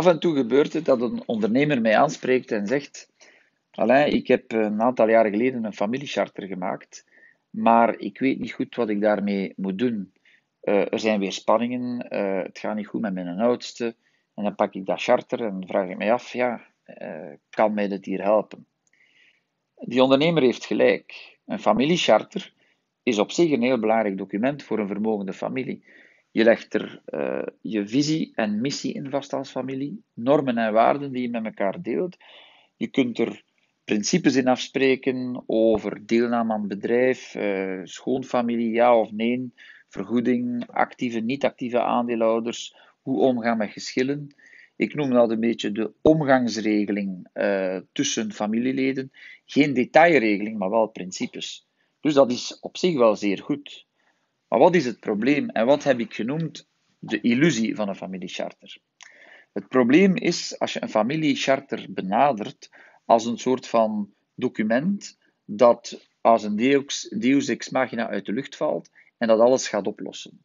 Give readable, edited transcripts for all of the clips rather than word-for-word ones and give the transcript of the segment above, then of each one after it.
Af en toe gebeurt het dat een ondernemer mij aanspreekt en zegt: Alain, ik heb een aantal jaren geleden een familiecharter gemaakt, maar ik weet niet goed wat ik daarmee moet doen. Er zijn weer spanningen, het gaat niet goed met mijn oudste. En dan pak ik dat charter en vraag ik mij af, ja, kan mij dit hier helpen? Die ondernemer heeft gelijk. Een familiecharter is op zich een heel belangrijk document voor een vermogende familie. Je legt er je visie en missie in vast als familie, normen en waarden die je met elkaar deelt. Je kunt er principes in afspreken over deelname aan het bedrijf, schoonfamilie, ja of nee, vergoeding, actieve, niet-actieve aandeelhouders, hoe omgaan met geschillen. Ik noem dat een beetje de omgangsregeling tussen familieleden. Geen detailregeling, maar wel principes. Dus dat is op zich wel zeer goed. Maar wat is het probleem en wat heb ik genoemd de illusie van een familiecharter? Het probleem is als je een familiecharter benadert als een soort van document dat als een deus ex machina uit de lucht valt en dat alles gaat oplossen.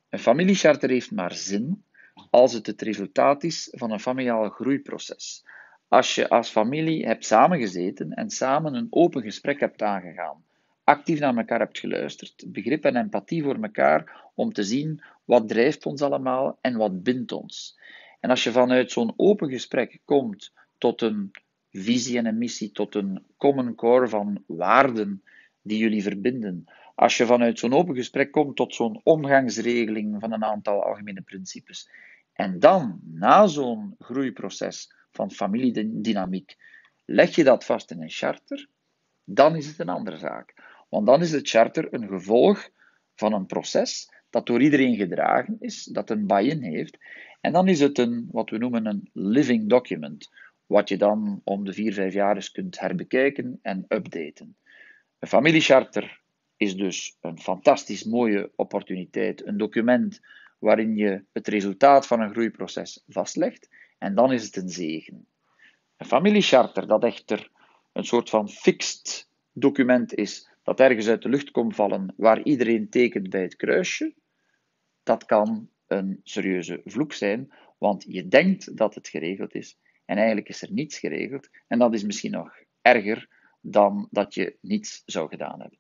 Een familiecharter heeft maar zin als het resultaat is van een familiaal groeiproces. Als je als familie hebt samengezeten en samen een open gesprek hebt aangegaan, actief naar elkaar hebt geluisterd, begrip en empathie voor elkaar om te zien wat drijft ons allemaal en wat bindt ons. En als je vanuit zo'n open gesprek komt tot een visie en een missie, tot een common core van waarden die jullie verbinden, als je vanuit zo'n open gesprek komt tot zo'n omgangsregeling van een aantal algemene principes, en dan, na zo'n groeiproces van familiedynamiek, leg je dat vast in een charter, dan is het een andere zaak. Want dan is het charter een gevolg van een proces dat door iedereen gedragen is, dat een buy-in heeft. En dan is het wat we noemen een living document, wat je dan om de 4-5 jaar eens kunt herbekijken en updaten. Een familiecharter is dus een fantastisch mooie opportuniteit, een document waarin je het resultaat van een groeiproces vastlegt, en dan is het een zegen. Een familiecharter dat echter een soort van fixed document is, dat ergens uit de lucht komt vallen, waar iedereen tekent bij het kruisje, dat kan een serieuze vloek zijn, want je denkt dat het geregeld is en eigenlijk is er niets geregeld en dat is misschien nog erger dan dat je niets zou gedaan hebben.